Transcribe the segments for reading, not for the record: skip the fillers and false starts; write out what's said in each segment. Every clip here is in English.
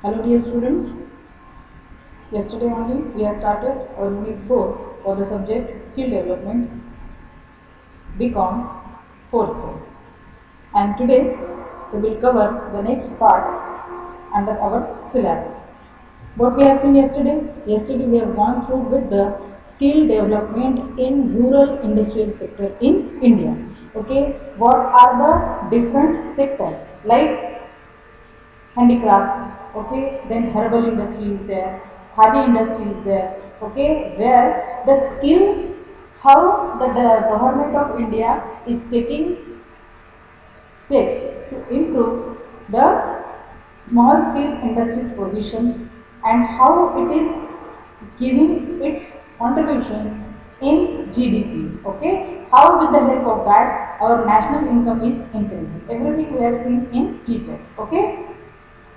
Hello dear students, yesterday only we have started our unit 4 for the subject skill development BCom 4th sem, and today we will cover the next part under our syllabus. What we have seen yesterday we have gone through with the skill development in rural industrial sector in India. Okay, what are the different sectors like handicraft, okay, then herbal industry is there, khadi industry is there, okay, where the skill, how the government of India is taking steps to improve the small scale industries position and how it is giving its contribution in GDP. Okay, how with the help of that our national income is increasing. Everything we have seen in teacher. Okay,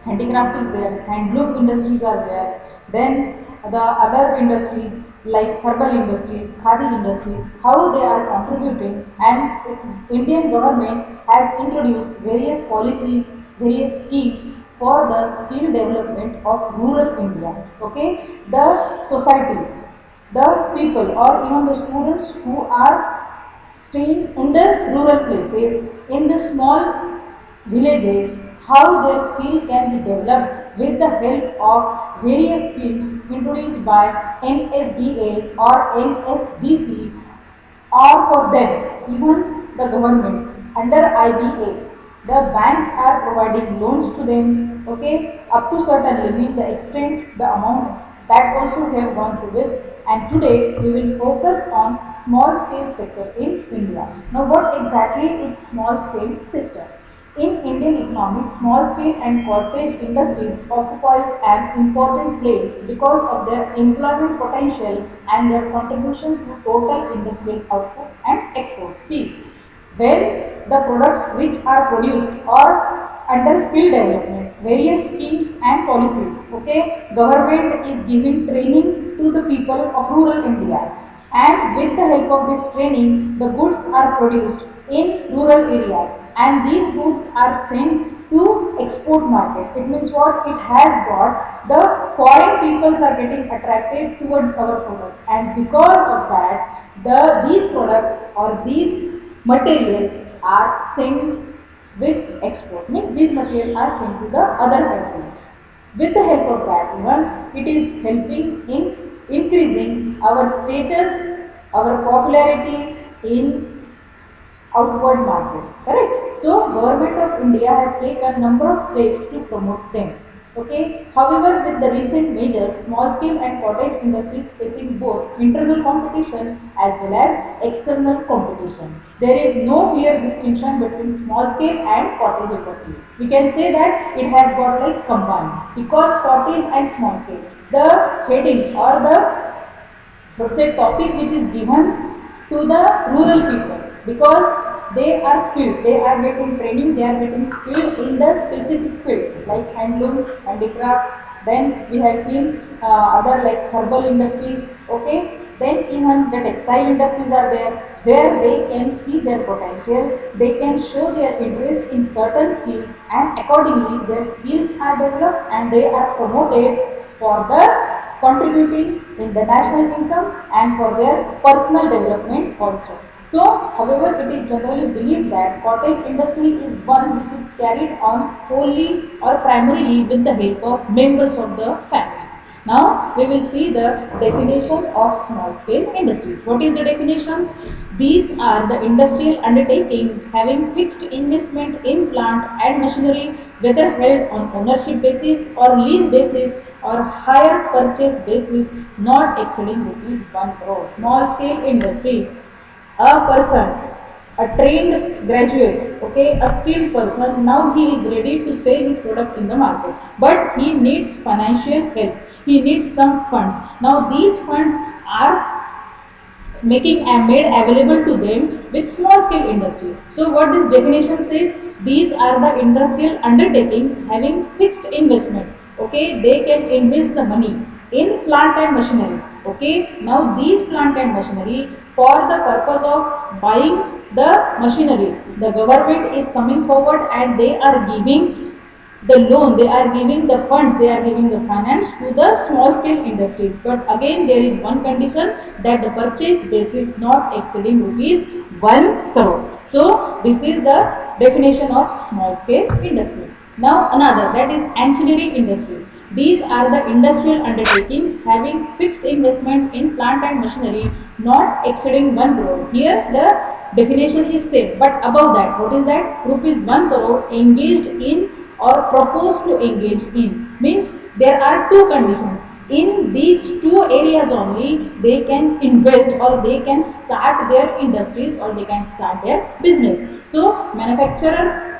handicraft is there, handloom industries are there, then the other industries like herbal industries, khadi industries, how they are contributing, and Indian government has introduced various policies, various schemes for the skill development of rural India. Okay, the society, the people or even the students who are staying in the rural places, in the small villages, how their skill can be developed with the help of various schemes introduced by NSDA or NSDC, or for them even the government under IBA. The banks are providing loans to them, okay, up to certain limit, the extent, the amount, that also we have gone through with. And today we will focus on small scale sector in India. Now what exactly is small scale sector? In Indian economy, small scale and cottage industries occupies an important place because of their employment potential and their contribution to total industrial outputs and exports. See, when the products which are produced are under skill development, various schemes and policy, okay, government is giving training to the people of rural India, and with the help of this training the goods are produced in rural areas and these goods are sent to export market. It means what? It has got the foreign peoples are getting attracted towards our product, and because of that these products or these materials are sent with export, means these materials are sent to the other country. With the help of that one, it is helping in increasing our status, our popularity in outward market, correct? So government of India has taken number of steps to promote them. Okay, however with the recent measures, small scale and cottage industries facing both internal competition as well as external competition. There is no clear distinction between small scale and cottage industries. We can say that it has got like combined, because cottage and small scale, the heading or the let's say topic which is given to the rural people, because they are skilled, they are getting training, they are getting skilled in the specific fields like handloom, handicraft, then we have seen other like herbal industries, okay, then even the textile industries are there, where they can see their potential, they can show their interest in certain skills, and accordingly their skills are developed and they are promoted for the contributing in the national income and for their personal development also. So, however, it is generally believed that cottage industry is one which is carried on wholly or primarily with the help of members of the family. Now, we will see the definition of small scale industries. What is the definition? These are the industrial undertakings having fixed investment in plant and machinery, whether held on ownership basis or lease basis or hire purchase basis, not exceeding rupees 1 crore. Small scale industries, a person, a trained graduate, okay, a skilled person, now he is ready to sell his product in the market, but he needs financial help, he needs some funds. Now these funds are making and made available to them with small scale industry. So what this definition says, these are the industrial undertakings having fixed investment, okay, they can invest the money in plant and machinery, okay. Now these plant and machinery, for the purpose of buying the machinery, the government is coming forward and they are giving the loan, they are giving the funds, they are giving the finance to the small scale industries. But again, there is one condition, that the purchase basis not exceeding rupees 1 crore. So this is the definition of small scale industries. Now another, that is ancillary industries. These are the industrial undertakings having fixed investment in plant and machinery not exceeding 1 crore. Here the definition is same, but above that, what is that? Rupees 1 crore engaged in or proposed to engage in, means there are two conditions. In these two areas only they can invest or they can start their industries or they can start their business. So manufacture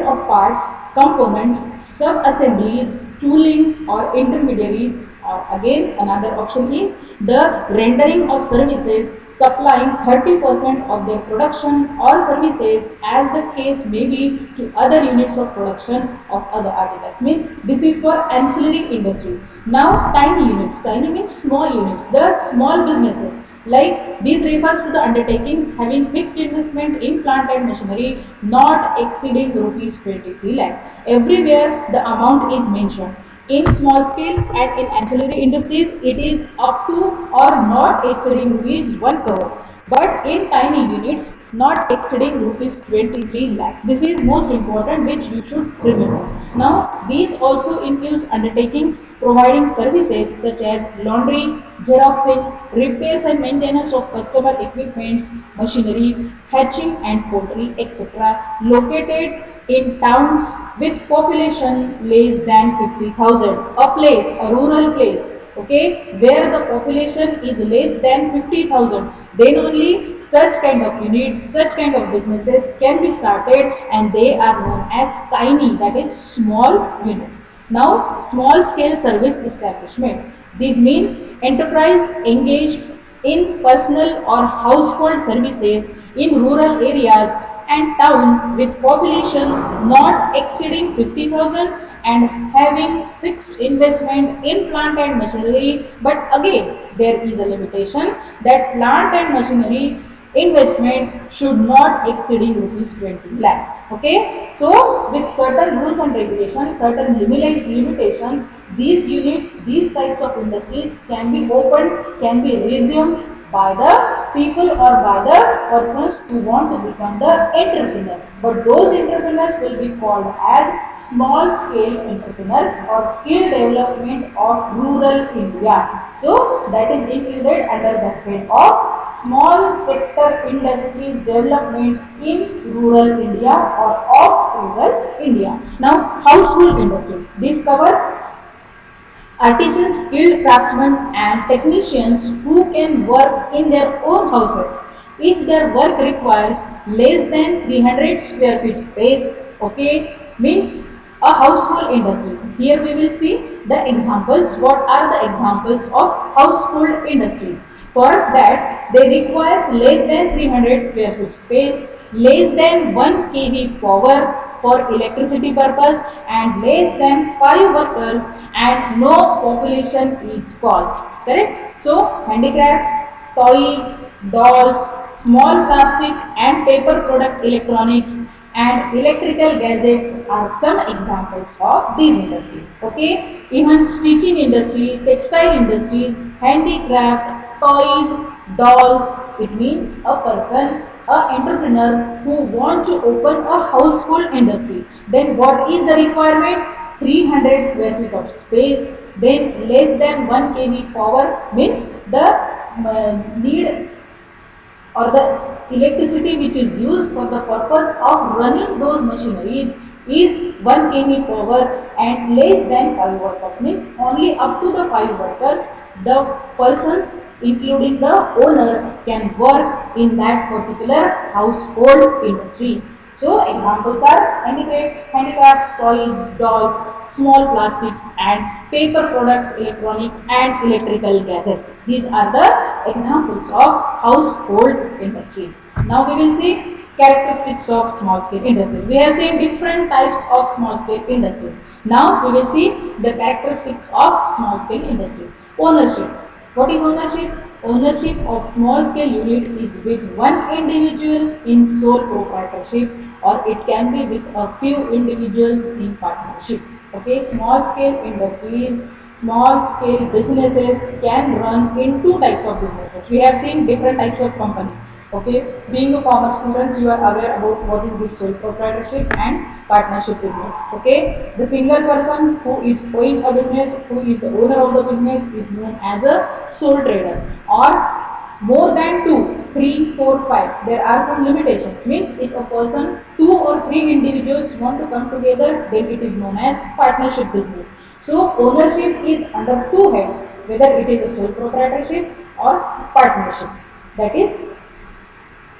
of parts, components, sub-assemblies, tooling or intermediaries, or again another option is the rendering of services supplying 30% of their production or services as the case may be to other units of production of other articles. Means this is for ancillary industries. Now tiny units, tiny means small units, the small businesses. Like these refers to the undertakings having fixed investment in plant and machinery not exceeding rupees 23 lakhs. Everywhere the amount is mentioned. In small scale and in ancillary industries, it is up to or not exceeding rupees 1 crore. But in tiny units, not exceeding rupees 23 lakhs. This is most important, which you should remember. Now, these also includes undertakings providing services such as laundry, xeroxing, repairs and maintenance of customer equipments, machinery, hatching and poultry, etc. located in towns with population less than 50,000. A place, a rural place, okay, where the population is less than 50,000, then only such kind of units, such kind of businesses can be started, and they are known as tiny, that is small units. Now, small scale service establishment. These mean enterprise engaged in personal or household services in rural areas and town with population not exceeding 50,000 and having fixed investment in plant and machinery. But again, there is a limitation, that plant and machinery investment should not exceeding rupees 20 lakhs. Okay, so with certain rules and regulations, certain limitations, these units, these types of industries can be opened, can be resumed by the people or by the persons who want to become the entrepreneur. But those entrepreneurs will be called as small scale entrepreneurs or skill development of rural India. So that is included under the head of small sector industries development in rural India or of rural India. Now, household industries. This covers artisans, skilled craftsmen and technicians who can work in their own houses. If their work requires less than 300 square feet space, okay, means a household industries. Here we will see the examples. What are the examples of household industries? For that, they requires less than 300 square feet space, less than 1 kV power for electricity purpose, and less than 5 workers, and no population is caused. Correct? So, handicrafts, toys, dolls, small plastic and paper product electronics and electrical gadgets are some examples of these industries. Okay, even stitching industry, textile industries, handicraft, toys, dolls. It means a person, a entrepreneur who want to open a household industry. Then what is the requirement? 300 square feet of space, then less than 1 kV power, means the need or the electricity which is used for the purpose of running those machineries is 1 kV power, and less than 5 workers, means only up to the 5 workers the persons including the owner can work in that particular household industries. So examples are handicrafts, toys, dolls, small plastics and paper products, electronic and electrical gadgets. These are the examples of household industries. Now we will see characteristics of small scale industries. We have seen different types of small scale industries. Now we will see the characteristics of small scale industries. Ownership. What is ownership? ownership of small scale unit is with one individual in sole proprietorship, or it can be with a few individuals in partnership. Okay, small scale industries, small scale businesses can run in two types of businesses. We have seen different types of companies. Okay, being a commerce students, you are aware about what is this sole proprietorship and partnership business. Okay, the single person who is owning a business, who is the owner of the business, is known as a sole trader, or more than two, three, four, five. There are some limitations. Means if a person, two or three individuals want to come together, then it is known as partnership business. So ownership is under two heads, whether it is a sole proprietorship or partnership. That is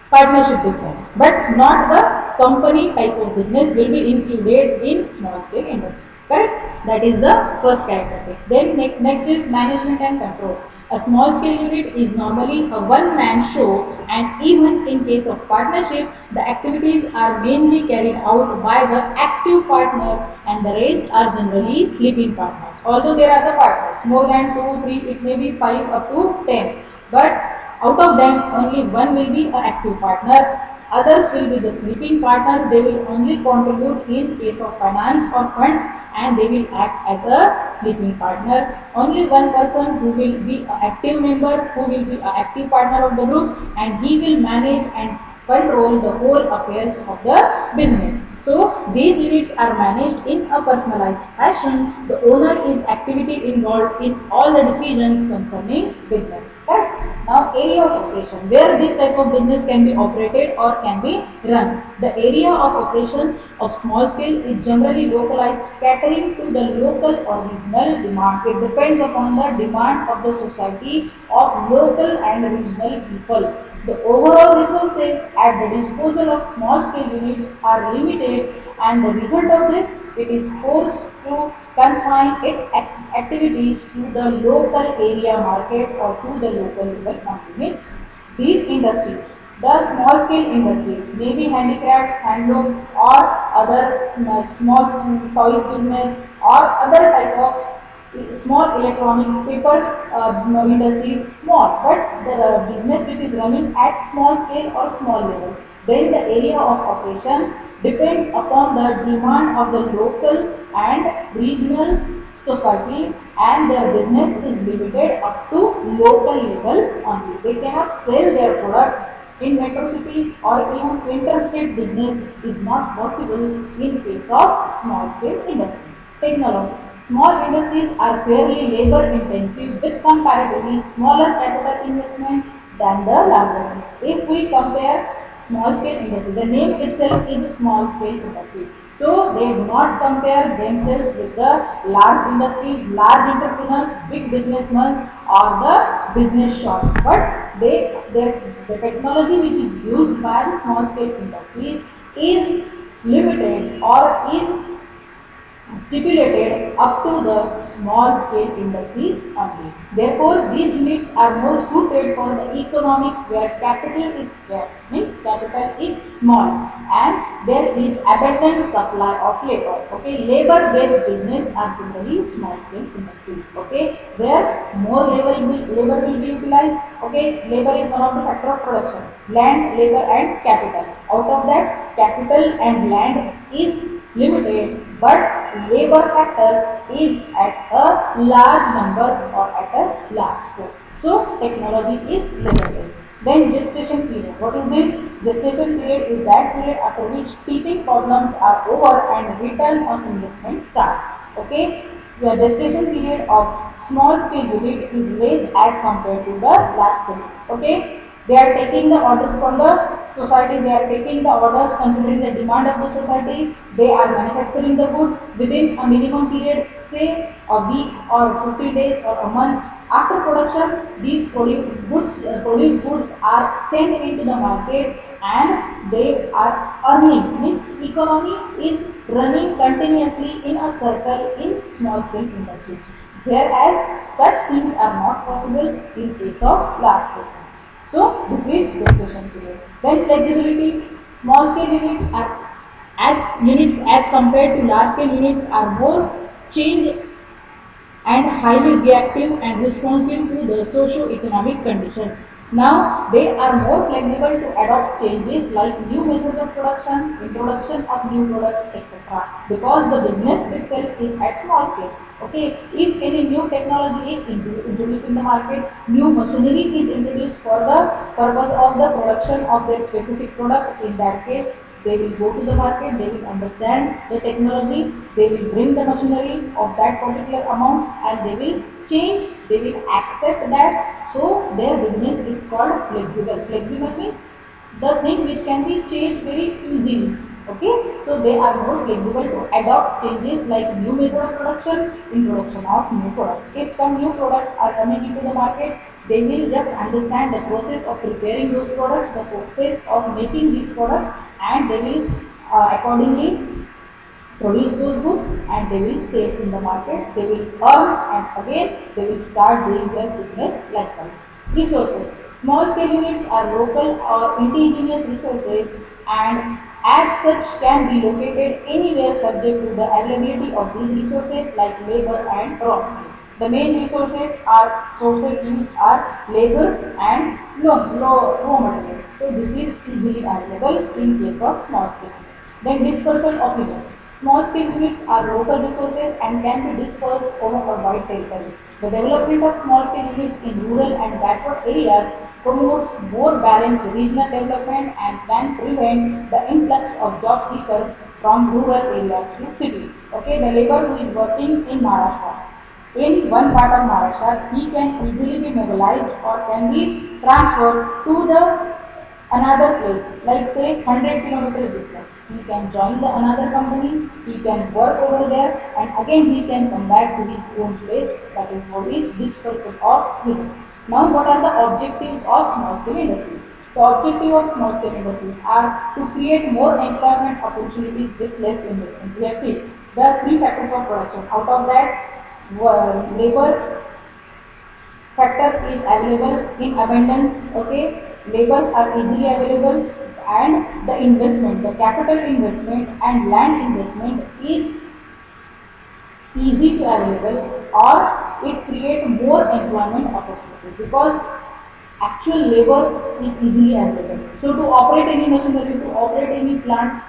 partnership business, but not the company type of business will be included in small scale industries. Correct? That is the first characteristic. Then next is management and control. A small scale unit is normally a one man show, and even in case of partnership, the activities are mainly carried out by the active partner, and the rest are generally sleeping partners. Although there are the partners, more than two, three, it may be five up to 10, but out of them, only one will be an active partner. Others will be the sleeping partners. They will only contribute in case of finance or funds, and they will act as a sleeping partner. Only one person who will be an active member, who will be an active partner of the group, and he will manage and control the whole affairs of the business. So these units are managed in a personalized fashion. The owner is actively involved in all the decisions concerning business. Correct? Now area of operation, where this type of business can be operated or can be run. The area of operation of small scale is generally localized, catering to the local or regional demand. It depends upon the demand of the society, of local and regional people. The overall resources at the disposal of small scale units are limited, and the result of this, it is forced to confine its activities to the local area market or to the local level only. Means these industries, the small scale industries, may be handicraft, handloom, or other small toys business, or other type of small electronics, paper industry is small, but the business which is running at small scale or small level, then the area of operation depends upon the demand of the local and regional society, and their business is limited up to local level only. They cannot sell their products in metro cities, or even interstate business is not possible in case of small scale industries. Technology. Small industries are fairly labor intensive with comparatively smaller capital investment than the larger one. If we compare small scale industry, the name itself is small scale industries. So they do not compare themselves with the large industries, large entrepreneurs, big businessmen, or the business shops. But the technology which is used by the small scale industries is limited or is stipulated up to the small scale industries only. Therefore, these units are more suited for the economics where capital is scarce, means capital is small, and there is abundant supply of labor. Okay, labor based business are generally small scale industries. Okay, where more labor will be utilized. Okay, labor is one of the factor of production. Land, labor, and capital. Out of that, capital and land is limited, but labor factor is at a large number or at a large scope. So technology is labor based. Then gestation period. What is this? Gestation period is that period after which teething problems are over and return on investment starts. Okay. So the gestation period of small scale unit is less as compared to the large scale. Okay. They are taking the orders from the society, they are taking the orders considering the demand of the society, they are manufacturing the goods within a minimum period, say a week or 50 days or a month. After production, these produced goods are sent into the market, and they are earning. Means economy is running continuously in a circle in small scale industries. Whereas such things are not possible in case of large scale. So this is gestation period. Then flexibility, small scale units as compared to large scale units are more change and highly reactive and responsive to the socio-economic conditions. Now they are more flexible to adopt changes like new methods of production, introduction of new products, etc. Because the business itself is at small scale. Okay, if any new technology is introduced in the market, new machinery is introduced for the purpose of the production of their specific product. In that case, they will go to the market, they will understand the technology, they will bring the machinery of that particular amount and they will change, they will accept that. So their business is called flexible. Flexible means the thing which can be changed very easily. Okay, so they are more flexible to adopt changes like new method of production, introduction of new products. If some new products are coming into the market, they will just understand the process of preparing those products, the process of making these products, and they will accordingly produce those goods and they will sell in the market, they will earn and again they will start doing their business likewise. Resources. Small scale units are local or indigenous resources and as such can be located anywhere subject to the availability of these resources like labor and raw material. The main resources are sources used are labor and raw material. So this is easily available in case of small scale. Then dispersal of units. Small scale units are local resources and can be dispersed over a wide territory. The development of small scale units in rural and backward areas promotes more balanced regional development and can prevent the influx of job seekers from rural areas to city. Okay, the labor who is working in Maharashtra, in one part of Maharashtra, he can easily be mobilized or can be transferred to the another place, like say 100 kilometer distance. He can join the another company, he can work over there, and again he can come back to his own place. That is what is dispersal of units. Now, what are the objectives of small scale industries? The objective of small scale industries are to create more employment opportunities with less investment. We have seen the three factors of production. Out of that, labor factor is available in abundance. Okay, labors are easily available and the investment, the capital investment and land investment is easy to available or it create more employment opportunities because actual labor is easily available. So to operate any machinery, to operate any plant,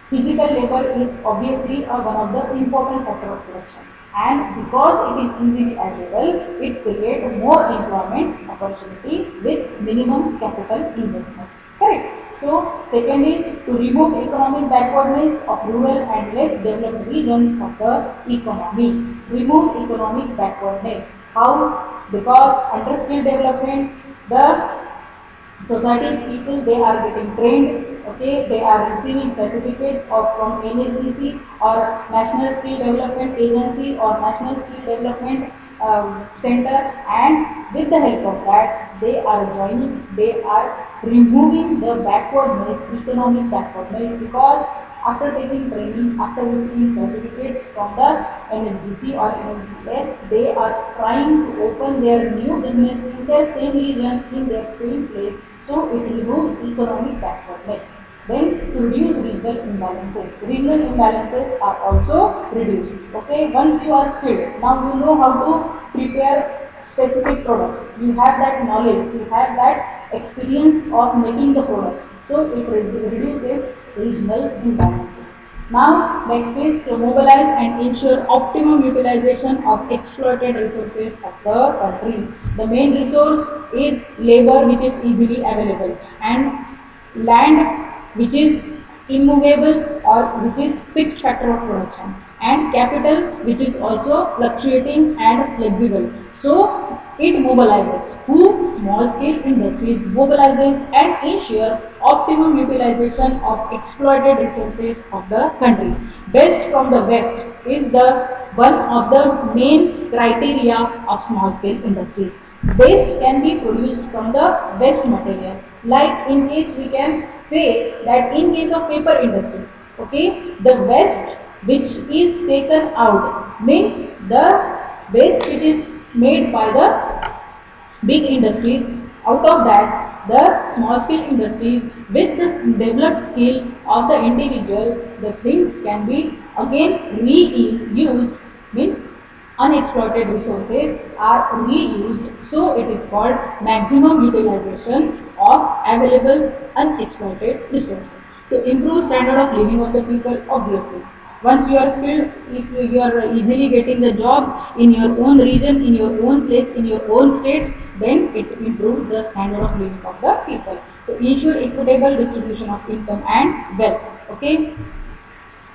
physical labor is obviously one of the important factor of production. And because it is easily available, it creates more employment opportunity with minimum capital investment. Correct. So second is to remove economic backwardness of rural and less developed regions of the economy. Remove economic backwardness. How? Because under skill development, the society's people they are getting trained. Okay, they are receiving certificates of from NSDC or National Skill Development Agency or National Skill Development Center, and with the help of that they are joining, they are removing the backwardness, economic backwardness, because after taking training, after receiving certificates from the NSDC or NSDA, they are trying to open their new business in their same region, in their same place. So it removes economic backwardness. Then to reduce regional imbalances. Regional imbalances are also reduced. Okay, once you are skilled, now you know how to prepare specific products. You have that knowledge, you have that experience of making the products. So it reduces regional imbalances. Now, next is to mobilize and ensure optimum utilization of exploited resources of the country. The main resource is labor, which is easily available, and land, which is immovable or which is fixed factor of production, and capital, which is also fluctuating and flexible. So it mobilizes. Who? Small scale industries mobilizes and ensure optimum utilization of exploited resources of the country. Best from the best is the one of the main criteria of small scale industries. Waste can be produced from the waste material. Like in case we can say that in case of paper industries, okay, the waste which is taken out means the waste which is made by the big industries. Out of that, the small scale industries with this developed skill of the individual, the things can be again reused, means unexploited resources are reused, so it is called maximum utilization of available unexploited resources. To improve standard of living of the people, obviously once you are skilled, if you are easily getting the jobs in your own region, in your own place, in your own state, then it improves the standard of living of the people. To ensure equitable distribution of income and wealth, okay,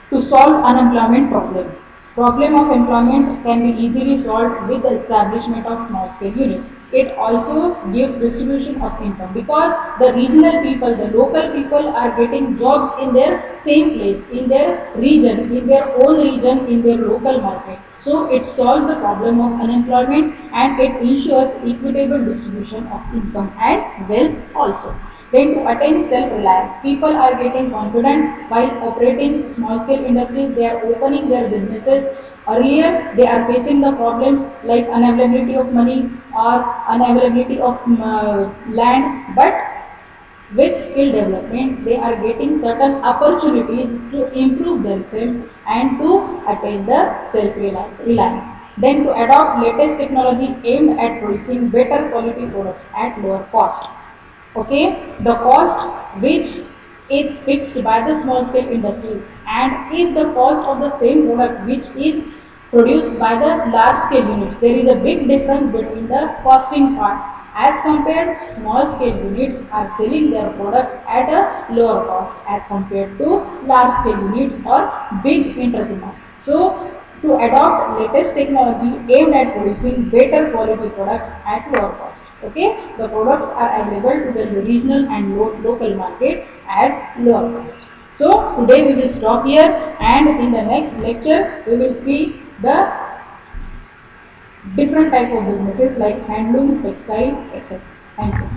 to solve unemployment problem. Problem of employment can be easily solved with the establishment of small scale unit. It also gives distribution of income because the regional people, the local people are getting jobs in their same place, in their region, in their own region, in their local market. So it solves the problem of unemployment and it ensures equitable distribution of income and wealth also. Then to attain self-reliance, people are getting confident while operating small-scale industries. They are opening their businesses. Earlier, they are facing the problems like unavailability of money or unavailability of land, but with skill development, they are getting certain opportunities to improve themselves and to attain the self-reliance. Then to adopt latest technology aimed at producing better quality products at lower cost. Okay, the cost which is fixed by the small scale industries, and if the cost of the same product which is produced by the large scale units, there is a big difference between the costing part. As compared, small scale units are selling their products at a lower cost as compared to large scale units or big entrepreneurs. So to adopt latest technology aimed at producing better quality products at lower cost. Okay, the products are available to the regional and local market at lower cost. So today we will stop here, and in the next lecture we will see the different type of businesses like handloom, textile, etc. Thank you.